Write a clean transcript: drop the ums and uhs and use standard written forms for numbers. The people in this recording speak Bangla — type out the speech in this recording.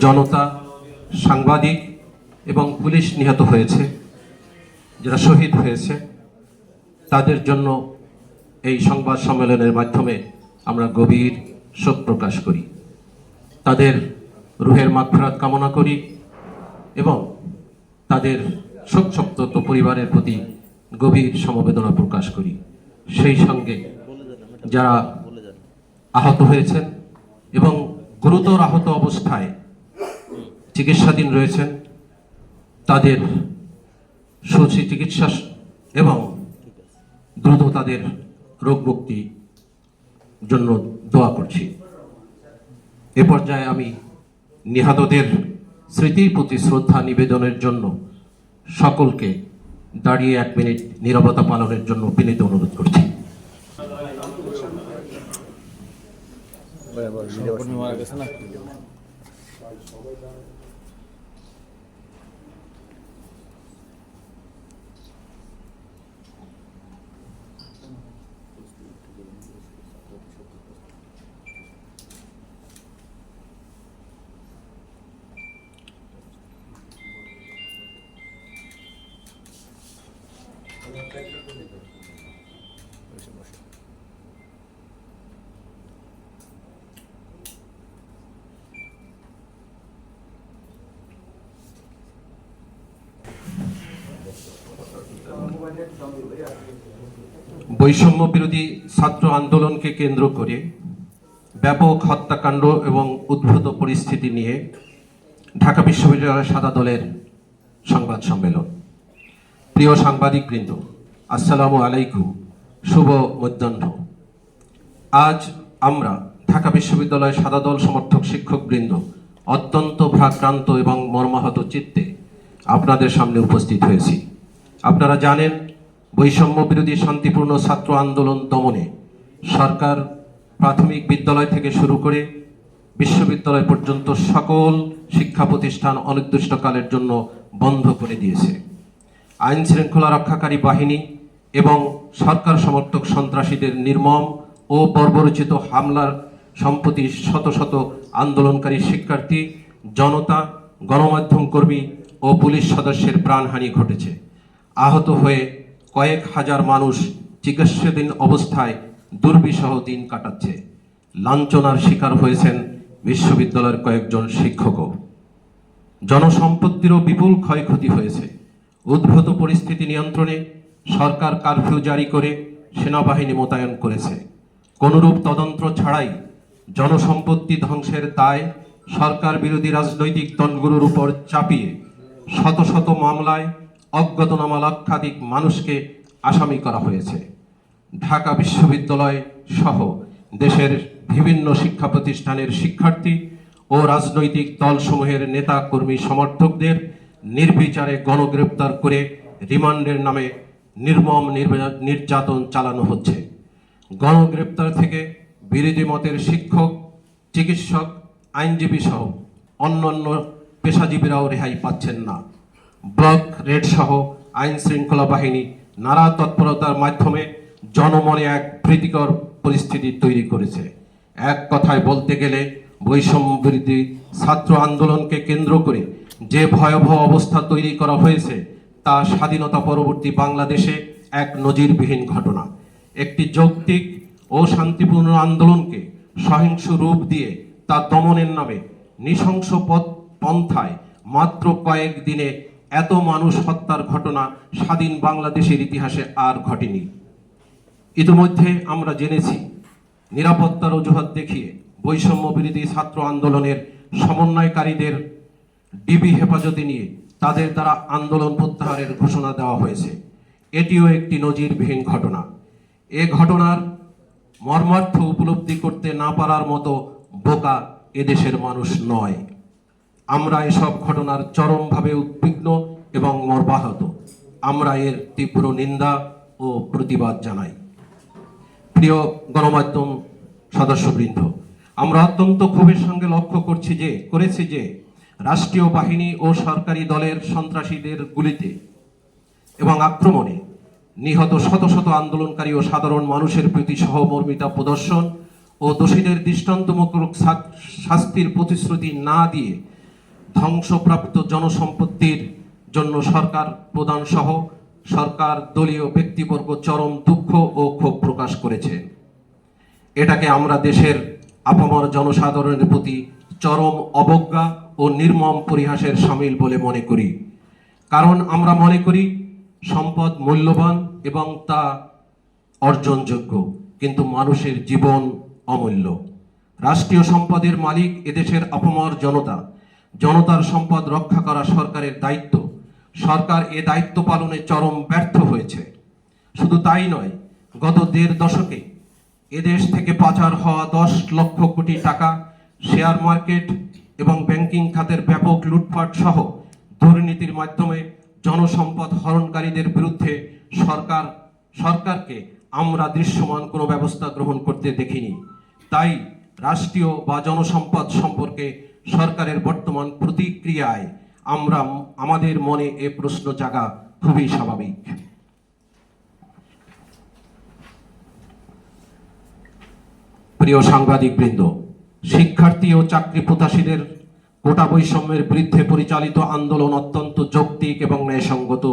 জনতা, সাংবাদিক এবং পুলিশ নিহত হয়েছে, যারা শহীদ হয়েছে, তাদের জন্য এই সংবাদ সম্মেলনের মাধ্যমে আমরা গভীর শোক প্রকাশ করি। তাদের রুহের মাগফিরাত কামনা করি এবং তাদের শোকসন্তপ্ত পরিবারের প্রতি গভীর সমবেদনা প্রকাশ করি। সেই সঙ্গে যারা আহত হয়েছেন এবং গুরুতর আহত অবস্থায় চিকিৎসাধীন রয়েছেন, তাদের সুচিকিৎসা এবং দ্রুত তাদের রোগ মুক্তির জন্য দোয়া করছি। এ পর্যায়ে আমি নিহতদের স্মৃতির প্রতি শ্রদ্ধা নিবেদনের জন্য সকলকে দাঁড়িয়ে 1 মিনিট নীরবতা পালনের জন্য বিনীত অনুরোধ করছি। বৈষম্য বিরোধী ছাত্র আন্দোলনকে কেন্দ্র করে ব্যাপক হত্যাকাণ্ড এবং উদ্ভূত পরিস্থিতি নিয়ে ঢাকা বিশ্ববিদ্যালয়ের সাদা দলের সংবাদ সম্মেলন। প্রিয় সাংবাদিকবৃন্দ, আসসালামু আলাইকুম, শুভ মধ্যাহ্ন। আজ আমরা ঢাকা বিশ্ববিদ্যালয়ের সাদা দল সমর্থক শিক্ষকবৃন্দ অত্যন্ত ভারাক্রান্ত এবং মর্মাহত চিত্তে আপনাদের সামনে উপস্থিত হয়েছি। আপনারা জানেন, বৈষম্য বিরোধী শান্তিপূর্ণ ছাত্র আন্দোলন দমনে সরকার প্রাথমিক বিদ্যালয় থেকে শুরু করে বিশ্ববিদ্যালয় পর্যন্ত সকল শিক্ষা প্রতিষ্ঠান অনির্দিষ্টকালের জন্য বন্ধ করে দিয়েছে। আইন শৃঙ্খলা রক্ষাকারী বাহিনী এবং সরকার সমর্থক সন্ত্রাসীদের নির্মম ও বর্বরোচিত হামলার সম্প্রতি শত শত আন্দোলনকারী শিক্ষার্থী, জনতা, গণমাধ্যম কর্মী ও পুলিশ সদস্যের প্রাণহানি ঘটেছে। আহত হয়ে কয়েক হাজার মানুষ চিকিৎসাধীন অবস্থায় দুর্বিষহ দিন কাটাচ্ছে। লাঞ্ছনার শিকার হয়েছেন বিশ্ববিদ্যালয়ের কয়েকজন শিক্ষকও। জনসম্পত্তিরও বিপুল ক্ষয়ক্ষতি হয়েছে। উদ্ভূত পরিস্থিতি নিয়ন্ত্রণে সরকার কারফিউ জারি করে সেনাবাহিনী মোতায়েন করেছে। কোনরূপ তদন্ত ছাড়াই জনসম্পত্তি ধ্বংসের দায় সরকার বিরোধী রাজনৈতিক দলগুলোর উপর চাপিয়ে শত শত মামলায় অজ্ঞাতনামা লক্ষাধিক মানুষকে আসামি করা হয়েছে। ঢাকা বিশ্ববিদ্যালয় সহ দেশের বিভিন্ন শিক্ষা প্রতিষ্ঠানের শিক্ষার্থী ও রাজনৈতিক দলসমূহের নেতা কর্মী সমর্থকদের নির্বিচারে গণগ্রেপ্তার করে রিমান্ডের নামে নির্মম নির্যাতন চালানো হচ্ছে। গণগ্রেপ্তার থেকে বিরোধী মতের শিক্ষক, চিকিৎসক, আইনজীবী সহ অন্যান্য পেশাজীবীরাও রেহাই পাচ্ছেন না। ব্লক রেড সহ আইন শৃঙ্খলা বাহিনী নানা তৎপরতার মাধ্যমে জনমনে এক ভীতিকর পরিস্থিতি তৈরি করেছে। এক কথায় বলতে গেলে বৈষম্য বিরোধী ছাত্র আন্দোলনকে কেন্দ্র করে যে ভয়াবহ অবস্থা তৈরি করা হয়েছে তা স্বাধীনতা পরবর্তী বাংলাদেশে এক নজিরবিহীন ঘটনা। একটি যৌক্তিক ও শান্তিপূর্ণ আন্দোলনকে সহিংস রূপ দিয়ে তা দমনের নামে নৃশংস পন্থায় মাত্র কয়েক দিনে এত মানুষ হত্যার ঘটনা স্বাধীন বাংলাদেশের ইতিহাসে আর ঘটেনি। ইতিমধ্যে আমরা জেনেছি, নিরাপত্তার অজুহাত দেখিয়ে বৈষম্য বিরোধী ছাত্র আন্দোলনের সমন্বয়কারীদের ডিবি হেফাজতে নিয়ে তাদের দ্বারা আন্দোলন প্রত্যাহারের ঘোষণা দেওয়া হয়েছে। এটিও একটি নজিরবিহীন ঘটনা। এ ঘটনার মর্মার্থ উপলব্ধি করতে না পারার মতো বোকা এদেশের মানুষ নয়। আমরা এসব ঘটনার চরমভাবে উদ্বিগ্ন এবং মর্মাহত। আমরা এর তীব্র নিন্দা ও প্রতিবাদ জানাই। প্রিয় গণমাধ্যম সদস্যবৃন্দ, আমরা অত্যন্ত ক্ষোভের সঙ্গে লক্ষ্য করেছি যে রাষ্ট্রীয় বাহিনী ও সরকারি দলের সন্ত্রাসীদের গুলিতে এবং আক্রমণে নিহত শত শত আন্দোলনকারী ও সাধারণ মানুষের প্রতি সহমর্মিতা প্রদর্শন ও দোষীদের দৃষ্টান্তমূলক শাস্তির প্রতিশ্রুতি না দিয়ে ধ্বংসপ্রাপ্ত জনসম্পত্তির জন্য সরকার প্রধান সহ সরকার দলীয় ব্যক্তিবর্গ চরম দুঃখ ও ক্ষোভ প্রকাশ করেছে। এটাকে আমরা দেশের আপামর জনসাধারণের প্রতি চরম অবজ্ঞা ও নির্মম পরিহাসের শামিল বলে মনে করি। কারণ আমরা মনে করি সম্পদ মূল্যবান এবং তা অর্জনযোগ্য, কিন্তু মানুষের জীবন অমূল্য। রাষ্ট্রীয় সম্পদের মালিক এদেশের আপামর জনতা। জনতার সম্পদ রক্ষা করা সরকারের দায়িত্ব। সরকার এ দায়িত্ব পালনে চরম ব্যর্থ হয়েছে। শুধু তাই নয়, গত 1.5 দশকে এদেশ থেকে পাচার হওয়া 10 লক্ষ কোটি টাকা, শেয়ার মার্কেট এবং ব্যাংকিং খাতের ব্যাপক লুটপাট সহ দুর্নীতির মাধ্যমে জনসম্পদ হরণকারীদের বিরুদ্ধে সরকারকে আমরা দৃশ্যমান কোনো ব্যবস্থা গ্রহণ করতে দেখিনি। তাই রাষ্ট্রীয় বা জনসম্পদ সম্পর্কে সরকারের বর্তমান প্রতিক্রিয়ায় আমাদের মনে এ প্রশ্ন জাগা খুবই স্বাভাবিক। প্রিয় সাংবাদিকবৃন্দ, শিক্ষার্থী ও চাকরি প্রত্যাশীদের কোটা বৈষম্যের বিরুদ্ধে পরিচালিত আন্দোলন অত্যন্ত যৌক্তিক এবং ন্যায়সঙ্গত